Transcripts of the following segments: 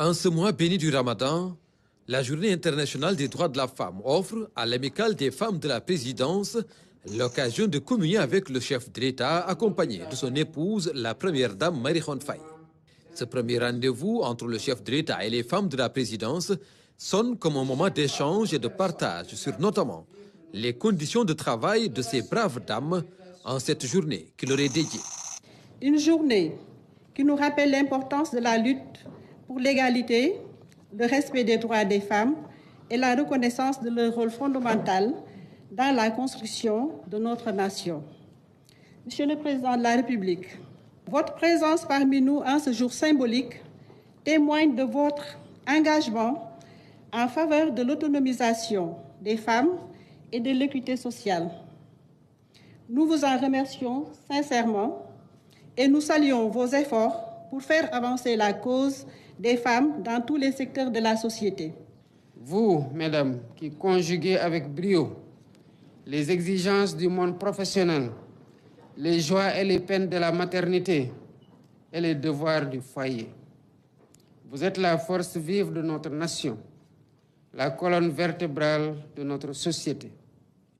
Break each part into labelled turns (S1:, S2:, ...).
S1: En ce mois béni du Ramadan, la Journée internationale des droits de la femme offre à l'Amicale des femmes de la présidence l'occasion de communier avec le chef de l'État accompagné de son épouse, la première dame Marie Khone Faye. Ce premier rendez-vous entre le chef de l'État et les femmes de la présidence sonne comme un moment d'échange et de partage sur notamment les conditions de travail de ces braves dames en cette journée qui leur est dédiée.
S2: Une journée qui nous rappelle l'importance de la lutte pour l'égalité, le respect des droits des femmes et la reconnaissance de leur rôle fondamental dans la construction de notre nation. Monsieur le Président de la République, votre présence parmi nous en ce jour symbolique témoigne de votre engagement en faveur de l'autonomisation des femmes et de l'équité sociale. Nous vous en remercions sincèrement et nous saluons vos efforts pour faire avancer la cause des femmes dans tous les secteurs de la société.
S3: Vous, mesdames, qui conjuguez avec brio les exigences du monde professionnel, les joies et les peines de la maternité et les devoirs du foyer. Vous êtes la force vive de notre nation, la colonne vertébrale de notre société.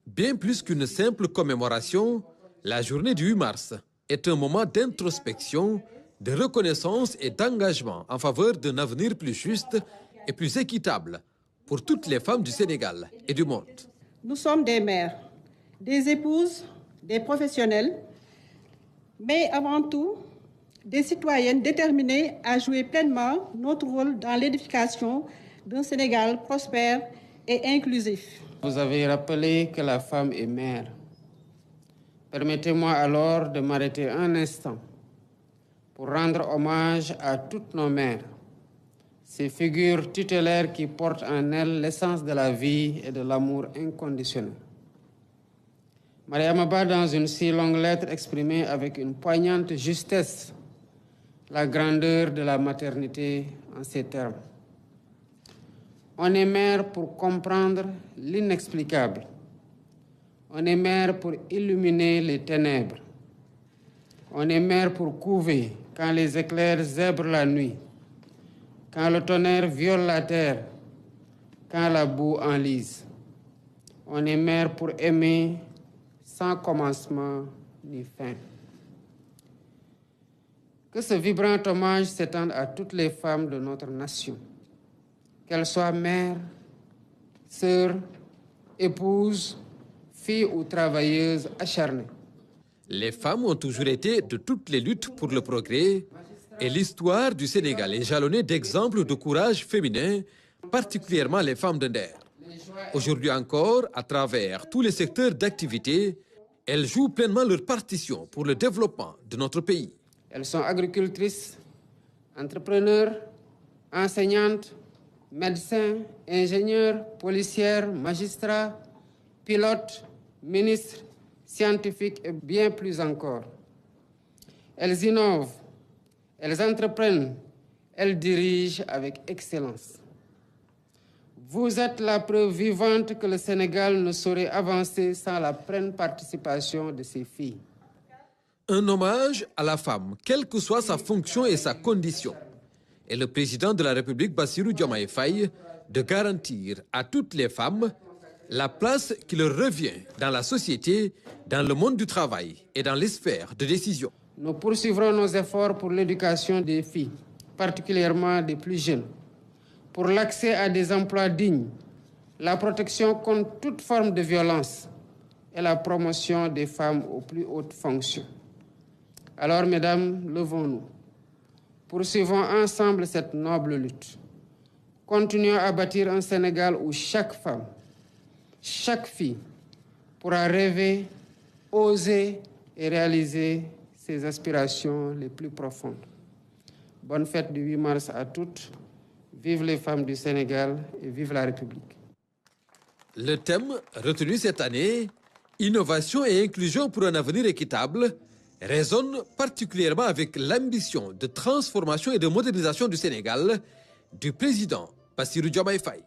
S1: Bien plus qu'une simple commémoration, la journée du 8 mars est un moment d'introspection, de reconnaissance et d'engagement en faveur d'un avenir plus juste et plus équitable pour toutes les femmes du Sénégal et du monde.
S2: Nous sommes des mères, des épouses, des professionnelles, mais avant tout, des citoyennes déterminées à jouer pleinement notre rôle dans l'édification d'un Sénégal prospère et inclusif.
S3: Vous avez rappelé que la femme est mère. Permettez-moi alors de m'arrêter un instant pour rendre hommage à toutes nos mères, ces figures tutélaires qui portent en elles l'essence de la vie et de l'amour inconditionnel. Mariama Ba, dans une si longue lettre, exprimée avec une poignante justesse la grandeur de la maternité en ces termes. On est mère pour comprendre l'inexplicable. On est mère pour illuminer les ténèbres. On est mère pour couver quand les éclairs zèbrent la nuit, quand le tonnerre viole la terre, quand la boue enlise. On est mère pour aimer sans commencement ni fin. Que ce vibrant hommage s'étende à toutes les femmes de notre nation, qu'elles soient mères, sœurs, épouses, filles ou travailleuses acharnées.
S1: Les femmes ont toujours été de toutes les luttes pour le progrès et l'histoire du Sénégal est jalonnée d'exemples de courage féminin, particulièrement les femmes de Nder. Aujourd'hui encore, à travers tous les secteurs d'activité, elles jouent pleinement leur partition pour le développement de notre pays.
S3: Elles sont agricultrices, entrepreneurs, enseignantes, médecins, ingénieurs, policières, magistrats, pilotes, ministres, scientifiques et bien plus encore. Elles innovent, elles entreprennent, elles dirigent avec excellence. Vous êtes la preuve vivante que le Sénégal ne saurait avancer sans la pleine participation de ses filles.
S1: Un hommage à la femme, quelle que soit sa fonction et sa condition. Et le président de la République, Bassirou Diomaye Faye, de garantir à toutes les femmes la place qui leur revient dans la société, dans le monde du travail et dans les sphères de décision.
S3: Nous poursuivrons nos efforts pour l'éducation des filles, particulièrement des plus jeunes, pour l'accès à des emplois dignes, la protection contre toute forme de violence et la promotion des femmes aux plus hautes fonctions. Alors, mesdames, levons-nous. Poursuivons ensemble cette noble lutte. Continuons à bâtir un Sénégal où chaque femme, chaque fille pourra rêver, oser et réaliser ses aspirations les plus profondes. Bonne fête du 8 mars à toutes. Vive les femmes du Sénégal et vive la République.
S1: Le thème retenu cette année, Innovation et inclusion pour un avenir équitable, résonne particulièrement avec l'ambition de transformation et de modernisation du Sénégal du président Bassirou Diomaye Faye.